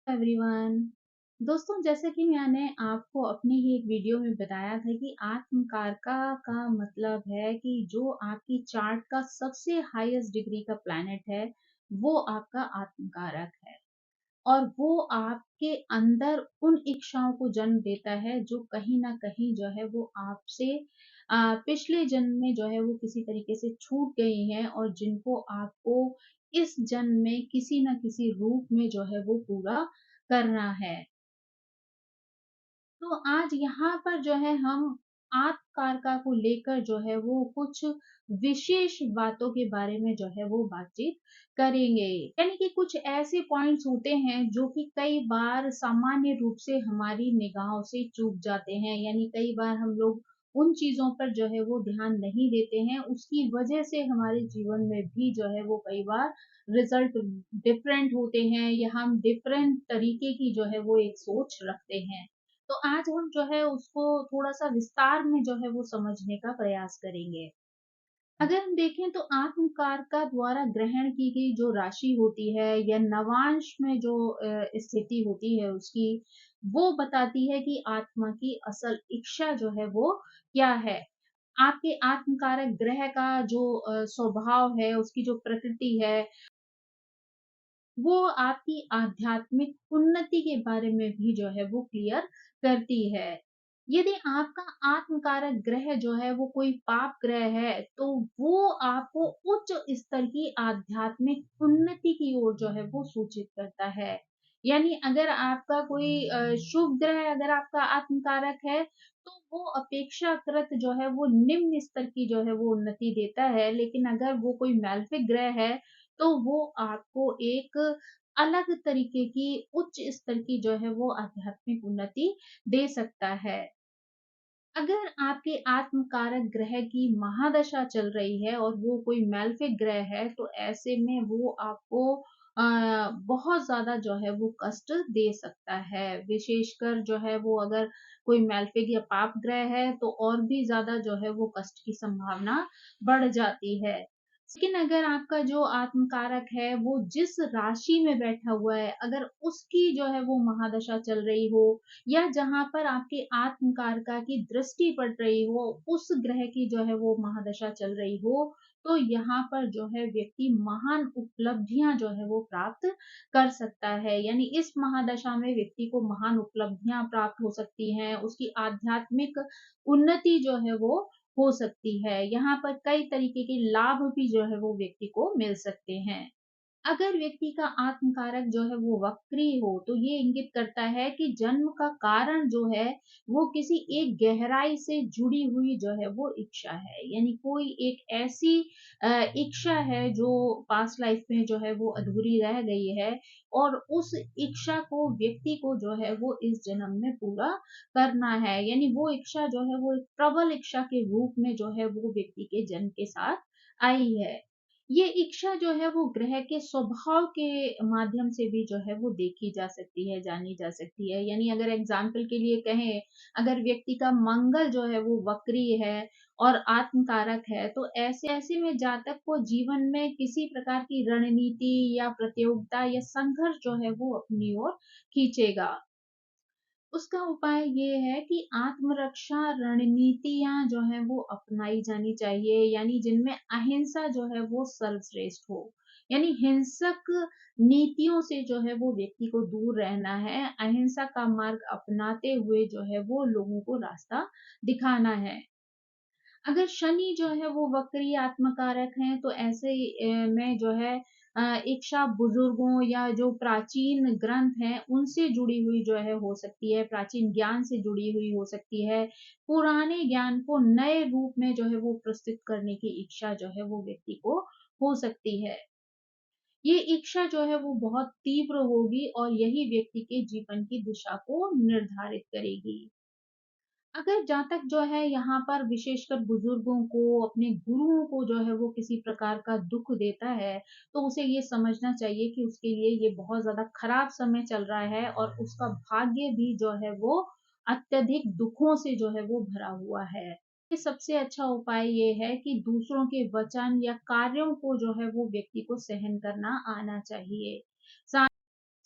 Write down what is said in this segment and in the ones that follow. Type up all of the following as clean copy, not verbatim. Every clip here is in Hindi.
एवरीवन। दोस्तों, जैसे कि मैंने आपको अपनी ही एक वीडियो में बताया था कि आत्मकारका का मतलब है कि जो आपकी चार्ट का सबसे हाईएस्ट डिग्री का प्लैनेट है, वो आपका आत्मकारक है। और वो आपके अंदर उन इच्छाओं को जन्म देता है जो कहीं न कहीं जो है वो आपसे पिछले जन्म में जो है वो किसी तरीके से छूट गई हैं और जिनको आपको इस जन्म में किसी न किसी रूप में जो है वो पूरा करना है। तो आज यहाँ पर जो है हम आत्मकारका को लेकर जो है वो कुछ विशेष बातों के बारे में जो है वो बातचीत करेंगे। यानी कि कुछ ऐसे पॉइंट्स होते हैं जो कि कई बार सामान्य रूप से हमारी निगाहों से चूक जाते हैं। यानी कई बार हम लोग उन चीज़ों पर जो है वो ध्यान नहीं देते हैं। उसकी वजह से हमारे जीवन में भी जो है वो कई बार रिज़ल्ट डिफरेंट होते हैं या हम डिफरेंट तरीके की जो है वो एक सोच रखते हैं। तो आज हम जो है उसको थोड़ा-सा विस्तार में जो है वो समझने का प्रयास करेंगे। अगर हम देखें तो आत्मकारका द्वारा ग्रहण की गई जो राशि होती है या नवांश में जो स्थिति होती है उसकी, वो बताती है कि आत्मा की असल इच्छा जो है वो क्या है। आपके आत्मकारक ग्रह का जो स्वभाव है, उसकी जो प्रकृति है, वो आपकी आध्यात्मिक उन्नति के बारे में भी जो है वो क्लियर करती है। यदि आपका आत्मकारक ग्रह जो है वो कोई पाप ग्रह है, तो वो आपको उच्च स्तर की आध्यात्मिक उन्नति की ओर जो है वो सूचित करता है। यानी अगर आपका कोई शुभ ग्रह अगर आपका आत्मकारक है, तो वो अपेक्षाकृत जो है वो निम्न स्तर की जो है वो उन्नति देता है। लेकिन अगर वो कोई मैलेफिक ग्रह है, तो वो आपको एक अलग तरीके की उच्च स्तर की जो है वो आध्यात्मिक उन्नति दे सकता है। अगर आपके आत्मकारक ग्रह की महादशा चल रही है और वो कोई मैलेफिक ग्रह है, तो ऐसे में वो आपको बहुत ज़्यादा जो है वो कष्ट दे सकता है। विशेषकर जो है वो अगर कोई मैलेफिक या पाप ग्रह है, तो और भी ज़्यादा जो है वो कष्ट की संभावना बढ़ जाती है। लेकिन अगर आपका जो आत्मकारक है वो जिस राशि में बैठा हुआ है, अगर उसकी जो है वो महादशा चल रही हो या जहाँ पर आपके आत्मकारका की दृष्टि पड़ रही हो, उस ग्रह की जो है वो महादशा चल रही हो, तो यहाँ पर जो है व्यक्ति महान उपलब्धियाँ जो है वो प्राप्त कर सकता है। यानी इस महादशा में व्यक्ति को महान उपलब्धियाँ प्राप्त हो सकती हैं, उसकी आध्यात्मिक उन्नति जो है वो हो सकती है। यहाँ पर कई तरीके के लाभ भी जो है वो व्यक्ति को मिल सकते हैं। अगर व्यक्ति का आत्मकारक जो है वो वक्री हो, तो ये इंगित करता है कि जन्म का कारण जो है वो किसी एक गहराई से जुड़ी हुई जो है वो इच्छा है। यानी कोई एक ऐसी इच्छा है जो पास्ट लाइफ में जो है वो अधूरी रह गई है और उस इच्छा को व्यक्ति को जो है वो इस जन्म में पूरा करना है। यानी वो इच्छा जो है वो एक प्रबल इच्छा के रूप में जो है वो व्यक्ति के जन्म के साथ आई है। ये इच्छा जो है वो ग्रह के स्वभाव के माध्यम से भी जो है वो देखी जा सकती है, जानी जा सकती है। यानी अगर एग्जाम्पल के लिए कहें, अगर व्यक्ति का मंगल जो है वो वक्री है और आत्मकारक है, तो ऐसे ऐसे में जातक को जीवन में किसी प्रकार की रणनीति या प्रतियोगिता या संघर्ष जो है वो अपनी ओर खींचेगा। उसका उपाय ये है कि आत्मरक्षा रणनीतियाँ जो हैं वो अपनाई जानी चाहिए, यानी जिनमें अहिंसा जो है वो सर्वश्रेष्ठ हो। यानी हिंसक नीतियों से जो है वो व्यक्ति को दूर रहना है, अहिंसा का मार्ग अपनाते हुए जो है वो लोगों को रास्ता दिखाना है। अगर शनि जो है वो वक्री आत्मकारक हैं, तो ऐसे में जो है इच्छा बुजुर्गों या जो प्राचीन ग्रंथ हैं उनसे जुड़ी हुई जो है हो सकती है, प्राचीन ज्ञान से जुड़ी हुई हो सकती है। पुराने ज्ञान को नए रूप में जो है वो प्रस्तुत करने की इच्छा जो है वो व्यक्ति को हो सकती है। ये इच्छा जो है वो बहुत तीव्र होगी और यही व्यक्ति के जीवन की दिशा को निर्धारित करेगी। अगर जातक जो है यहाँ पर विशेषकर बुजुर्गों को, अपने गुरुओं को जो है वो किसी प्रकार का दुःख देता है, तो उसे ये समझना चाहिए कि उसके लिए ये बहुत ज़्यादा खराब समय चल रहा है और उसका भाग्य भी जो है वो अत्यधिक दुखों से जो है वो भरा हुआ है। ये सबसे अच्छा उपाय ये है कि दूसरों के वचन या कार्यों को जो है वो व्यक्ति को सहन करना आना चाहिए।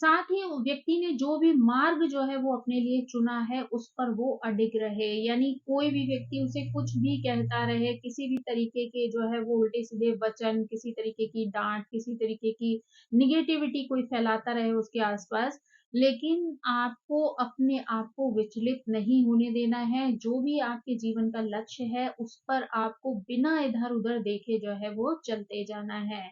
साथ ही व्यक्ति ने जो भी मार्ग जो है वो अपने लिए चुना है उस पर वो अडिग रहे, यानी कोई भी व्यक्ति उसे कुछ भी कहता रहे, किसी भी तरीके के जो है वो उल्टे सीधे वचन, किसी तरीके की डांट, किसी तरीके की निगेटिविटी कोई फैलाता रहे उसके आसपास, लेकिन आपको अपने आप को विचलित नहीं होने देना है। जो भी आपके जीवन का लक्ष्य है उस पर आपको बिना इधर उधर देखे जो है वो चलते जाना है।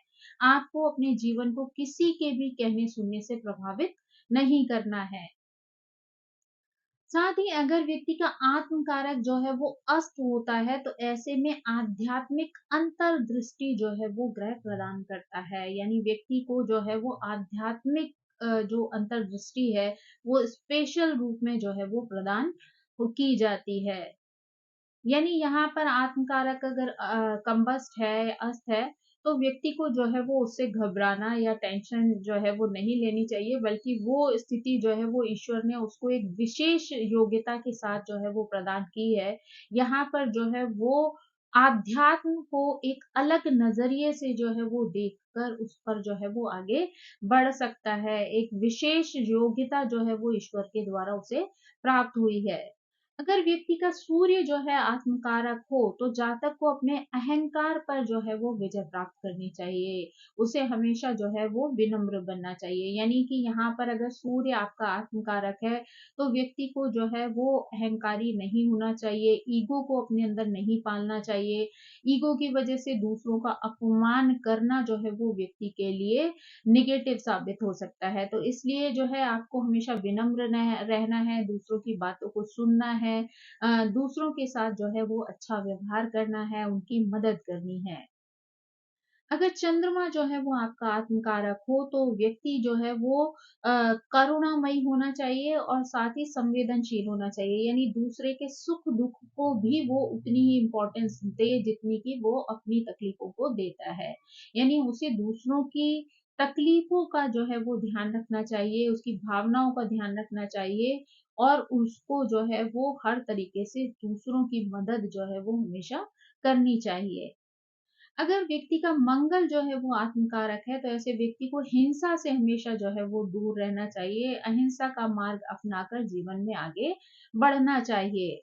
आपको अपने जीवन को किसी के भी कहने सुनने से प्रभावित नहीं करना है। साथ ही अगर व्यक्ति का आत्म कारक जो है वो अस्त होता है तो ऐसे में आध्यात्मिक अंतर्दृष्टि जो है वो ग्रह प्रदान करता है, यानी व्यक्ति को जो है वो आध्यात्मिक जो अंतर्दृष्टि है वो स्पेशल रूप में जो है वो प्रदान की जाती है। यानी यहाँ पर आत्मकारक अगर कम्बस्ट है, अस्त है, तो व्यक्ति को जो है वो उससे घबराना या टेंशन जो है वो नहीं लेनी चाहिए, बल्कि वो स्थिति जो है वो ईश्वर ने उसको एक विशेष योग्यता के साथ जो है वो प्रदान की है। यहाँ पर जो है वो आध्यात्म को एक अलग नज़रिए से जो है वो देखकर उस पर जो है वो आगे बढ़ सकता है। एक विशेष योग्यता जो है वो ईश्वर के द्वारा उसे प्राप्त हुई है। अगर व्यक्ति का सूर्य जो है आत्मकारक हो तो जातक को अपने अहंकार पर जो है वो विजय प्राप्त करनी चाहिए। उसे हमेशा जो है वो विनम्र बनना चाहिए, यानी कि यहाँ पर अगर सूर्य आपका आत्मकारक है तो व्यक्ति को जो है वो अहंकारी नहीं होना चाहिए, ईगो को अपने अंदर नहीं पालना चाहिए। ईगो की वजह से दूसरों का अपमान करना जो है वो व्यक्ति के लिए निगेटिव साबित हो सकता है। तो इसलिए जो है आपको हमेशा विनम्र रहना है, दूसरों की बातों को सुनना है, दूसरों के साथ जो है वो अच्छा व्यवहार करना है, उनकी मदद करनी है। अगर चंद्रमा जो है वो आपका आत्मकारक हो तो व्यक्ति जो है वो करुणामयी होना चाहिए और साथ ही संवेदनशील होना चाहिए, यानी दूसरे के सुख दुख को भी वो उतनी ही इम्पोर्टेंस दे जितनी कि वो अपनी तकलीफों को देता है। यानी उसे दूसरों की तकलीफों का जो है वो ध्यान रखना चाहिए, उसकी भावनाओं का ध्यान रखना चाहिए और उसको जो है वो हर तरीके से दूसरों की मदद जो है वो हमेशा करनी चाहिए। अगर व्यक्ति का मंगल जो है वो आत्मकारक है तो ऐसे व्यक्ति को हिंसा से हमेशा जो है वो दूर रहना चाहिए, अहिंसा का मार्ग अपनाकर जीवन में आगे बढ़ना चाहिए।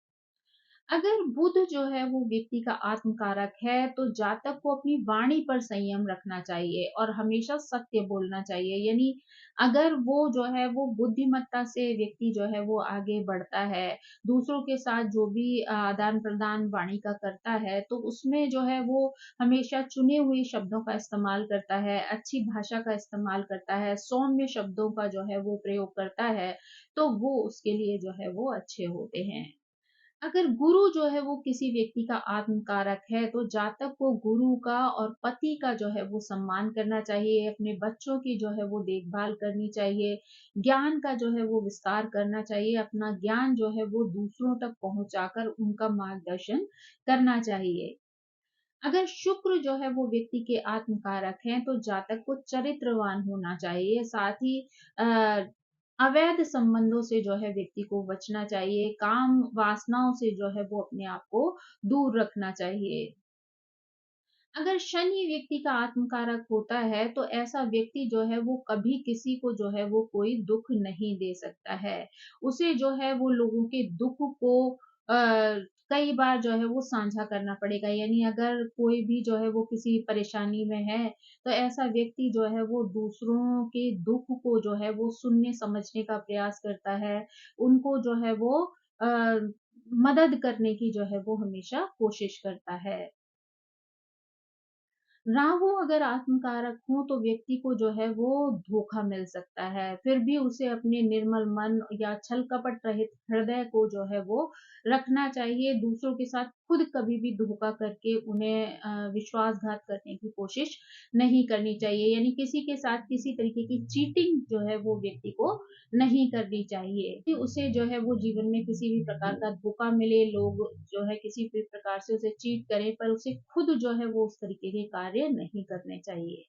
अगर बुध जो है वो व्यक्ति का आत्मकारक है तो जातक को अपनी वाणी पर संयम रखना चाहिए और हमेशा सत्य बोलना चाहिए, यानी अगर वो जो है वो बुद्धिमत्ता से व्यक्ति जो है वो आगे बढ़ता है, दूसरों के साथ जो भी आदान प्रदान वाणी का करता है तो उसमें जो है वो हमेशा चुने हुए शब्दों का इस्तेमाल करता है, अच्छी भाषा का इस्तेमाल करता है, सौम्य शब्दों का जो है वो प्रयोग करता है, तो वो उसके लिए जो है वो अच्छे होते हैं। अगर गुरु जो है वो किसी व्यक्ति का आत्मकारक है तो जातक को गुरु का और पति का जो है वो सम्मान करना चाहिए, अपने बच्चों की जो है वो देखभाल करनी चाहिए, ज्ञान का जो है वो विस्तार करना चाहिए, अपना ज्ञान जो है वो दूसरों तक पहुंचाकर उनका मार्गदर्शन करना चाहिए। अगर शुक्र जो है वो व्यक्ति के आत्मकारक हैं तो जातक को चरित्रवान होना चाहिए, साथ ही अ, अवैध संबंधों से जो है व्यक्ति को बचना चाहिए, काम वासनाओं से जो है वो अपने आप को दूर रखना चाहिए। अगर शनि व्यक्ति का आत्मकारक होता है तो ऐसा व्यक्ति जो है वो कभी किसी को जो है वो कोई दुख नहीं दे सकता है। उसे जो है वो लोगों के दुख को कई बार जो है वो साझा करना पड़ेगा, यानी अगर कोई भी जो है वो किसी परेशानी में है तो ऐसा व्यक्ति जो है वो दूसरों के दुख को जो है वो सुनने समझने का प्रयास करता है, उनको जो है वो मदद करने की जो है वो हमेशा कोशिश करता है। राहु अगर आत्मकारक हो तो व्यक्ति को जो है वो धोखा मिल सकता है, फिर भी उसे अपने निर्मल मन या छल कपट रहित हृदय को जो है वो रखना चाहिए, दूसरों के साथ खुद कभी भी धोखा करके उन्हें विश्वासघात करने की कोशिश नहीं करनी चाहिए, यानी किसी के साथ किसी तरीके की चीटिंग जो है वो व्यक्ति को नहीं करनी चाहिए कि उसे जो है वो जीवन में किसी भी प्रकार का धोखा मिले, लोग जो है किसी भी प्रकार से उसे चीट करें पर उसे खुद जो है वो उस तरीके के कार्य नहीं करने चाहिए।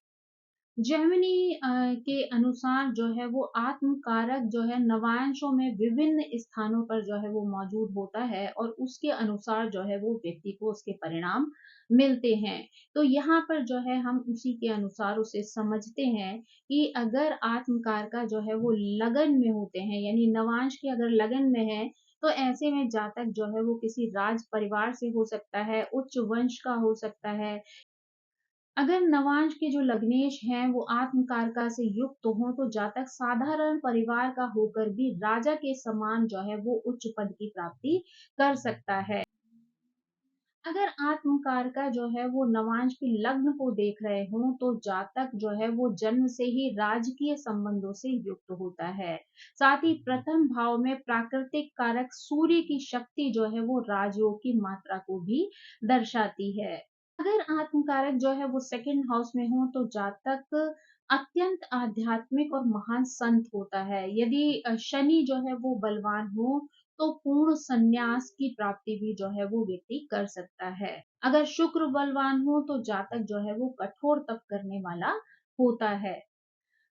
जेमिनी के अनुसार जो है वो आत्मकारक जो है नवांशों में विभिन्न स्थानों पर जो है वो मौजूद होता है और उसके अनुसार जो है वो व्यक्ति को उसके परिणाम मिलते हैं। तो यहाँ पर जो है हम उसी के अनुसार उसे समझते हैं कि अगर आत्मकार का जो है वो लगन में होते हैं, यानी नवांश के अगर लगन में है, तो ऐसे में जातक जो है वो किसी राज परिवार से हो सकता है, उच्च वंश का हो सकता है। अगर नवांश के जो लग्नेश हैं वो आत्मकारका से युक्त हों तो जातक साधारण परिवार का होकर भी राजा के समान जो है वो उच्च पद की प्राप्ति कर सकता है। अगर आत्मकारका जो है वो नवांश की लग्न को देख रहे हों तो जातक जो है वो जन्म से ही राजकीय संबंधों से युक्त होता है। साथ ही प्रथम भाव में प्राकृतिक कारक सूर्य की शक्ति जो है वो राजयोग की मात्रा को भी दर्शाती है। अगर आत्मकारक जो है वो सेकंड हाउस में हो तो जातक अत्यंत आध्यात्मिक और महान संत होता है। यदि शनि जो है वो बलवान हो तो पूर्ण संन्यास की प्राप्ति भी जो है वो व्यक्ति कर सकता है। अगर शुक्र बलवान हो तो जातक जो है वो कठोर तप करने वाला होता है।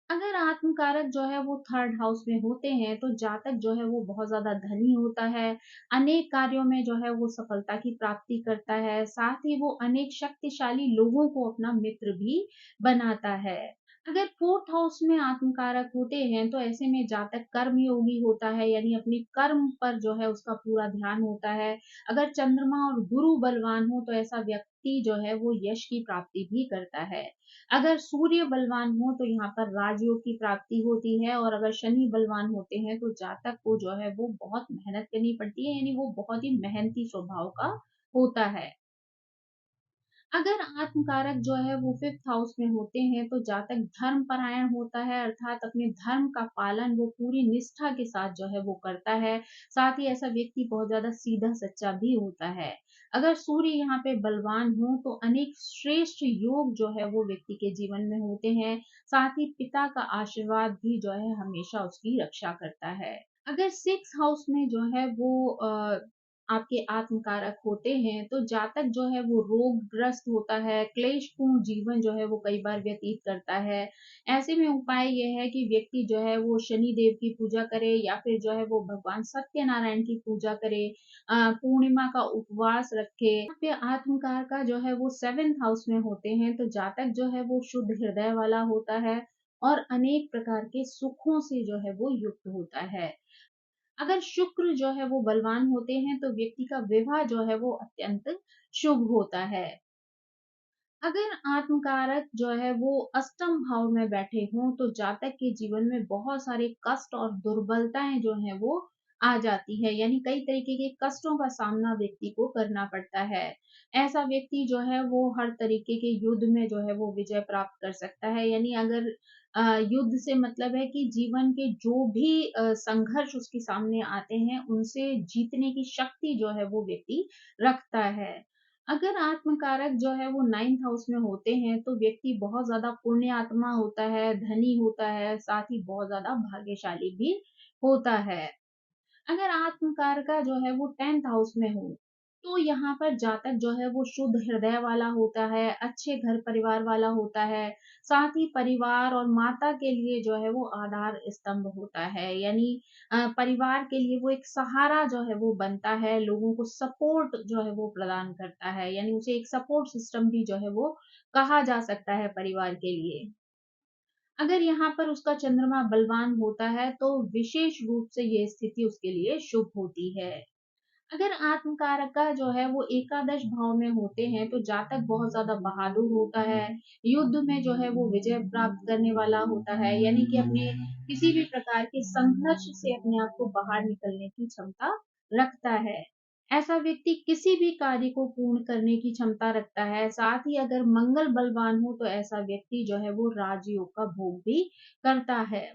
अगर आत्मकारक जो है वो थर्ड हाउस में होते हैं तो जातक जो है वो बहुत ज्यादा धनी होता है, अनेक कार्यों में जो है वो सफलता की प्राप्ति करता है, साथ ही वो अनेक शक्तिशाली लोगों को अपना मित्र भी बनाता है। अगर फोर्थ हाउस में आत्मकारक होते हैं तो ऐसे में जातक कर्म योगी होता है, यानी अपने कर्म पर जो है उसका पूरा ध्यान होता है। अगर चंद्रमा और गुरु बलवान हो तो ऐसा व्यक्ति जो है वो यश की प्राप्ति भी करता है। अगर सूर्य बलवान हो तो यहाँ पर राजयोग की प्राप्ति होती है और अगर शनि बलवान होते हैं तो जातक को जो है वो बहुत मेहनत करनी पड़ती है, यानी वो बहुत ही मेहनती स्वभाव का होता है। अगर आत्मकारक जो है वो फिफ्थ हाउस में होते हैं तो जातक धर्म परायण होता है, अर्थात अपने धर्म का पालन वो पूरी निष्ठा के साथ जो है वो करता है। साथ ही ऐसा व्यक्ति बहुत ज्यादा सीधा सच्चा भी होता है। अगर सूर्य यहाँ पे बलवान हो तो अनेक श्रेष्ठ योग जो है वो व्यक्ति के जीवन में होते हैं। साथ ही पिता का आशीर्वाद भी जो है हमेशा उसकी रक्षा करता है। अगर सिक्स हाउस में जो है वो आपके आत्मकारक होते हैं तो जातक जो है वो रोगग्रस्त होता है, क्लेशपूर्ण जीवन जो है वो कई बार व्यतीत करता है। ऐसे में उपाय यह है कि व्यक्ति जो है वो शनि देव की पूजा करे या फिर जो है वो भगवान सत्यनारायण की पूजा करे, पूर्णिमा का उपवास रखे। यहाँ पे आत्मकार का जो है वो सेवेंथ हाउस में होते हैं तो जातक जो है वो शुद्ध हृदय वाला होता है और अनेक प्रकार के सुखों से जो है वो युक्त होता है। अगर शुक्र जो है वो बलवान होते हैं तो व्यक्ति का विवाह जो है वो अत्यंत शुभ होता है। अगर आत्मकारक जो है वो अष्टम भाव में बैठे हों तो जातक के जीवन में बहुत सारे कष्ट और दुर्बलताएं जो है वो आ जाती है, यानी कई तरीके के कष्टों का सामना व्यक्ति को करना पड़ता है। ऐसा व्यक्ति जो है वो हर तरीके के युद्ध में जो है वो विजय प्राप्त कर सकता है, यानी अगर युद्ध से मतलब है कि जीवन के जो भी संघर्ष उसके सामने आते हैं उनसे जीतने की शक्ति जो है वो व्यक्ति रखता है। अगर आत्मकारक जो है वो नाइन्थ हाउस में होते हैं तो व्यक्ति बहुत ज्यादा पुण्य आत्मा होता है, धनी होता है, साथ ही बहुत ज्यादा भाग्यशाली भी होता है। अगर आत्मकार का जो है वो टेंथ हाउस में हो तो यहाँ पर जातक जो है वो शुद्ध हृदय वाला होता है, अच्छे घर परिवार वाला होता है, साथ ही परिवार और माता के लिए जो है वो आधार स्तंभ होता है, यानी परिवार के लिए वो एक सहारा जो है वो बनता है, लोगों को सपोर्ट जो है वो प्रदान करता है, यानी उसे एक सपोर्ट सिस्टम भी जो है वो कहा जा सकता है परिवार के लिए। अगर यहाँ पर उसका चंद्रमा बलवान होता है तो विशेष रूप से ये स्थिति उसके लिए शुभ होती है। अगर आत्मकारक का जो है वो एकादश भाव में होते हैं तो जातक बहुत ज्यादा बहादुर होता है, युद्ध में जो है वो विजय प्राप्त करने वाला होता है, यानी कि अपने किसी भी प्रकार के संघर्ष से अपने आप को बाहर निकलने की क्षमता रखता है। ऐसा व्यक्ति किसी भी कार्य को पूर्ण करने की क्षमता रखता है। साथ ही अगर मंगल बलवान हो तो ऐसा व्यक्ति जो है वो राजयोग का भोग भी करता है।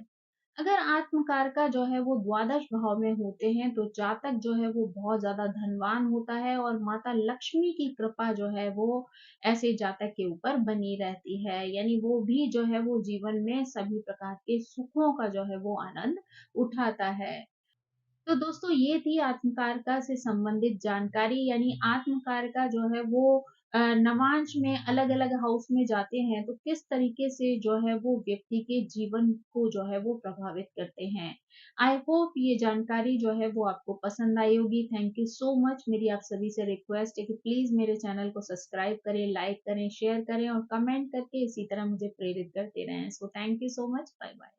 अगर आत्मकार का जो है वो द्वादश भाव में होते हैं तो जातक जो है वो बहुत ज्यादा धनवान होता है और माता लक्ष्मी की कृपा जो है वो ऐसे जातक के ऊपर बनी रहती है, यानी वो भी जो है वो जीवन में सभी प्रकार के सुखों का जो है वो आनंद उठाता है। तो दोस्तों ये थी आत्मकारका से संबंधित जानकारी, यानी आत्मकारका जो है वो नवांश में अलग-अलग हाउस में जाते हैं तो किस तरीके से जो है वो व्यक्ति के जीवन को जो है वो प्रभावित करते हैं। आई होप ये जानकारी जो है वो आपको पसंद आई होगी। Thank you so much. मेरी आप सभी से रिक्वेस्ट है कि प्लीज़ मेरे चैनल को सब्सक्राइब करें, लाइक करें, शेयर करें और कमेंट करके इसी तरह मुझे प्रेरित करते रहें। So thank you so much. Bye bye.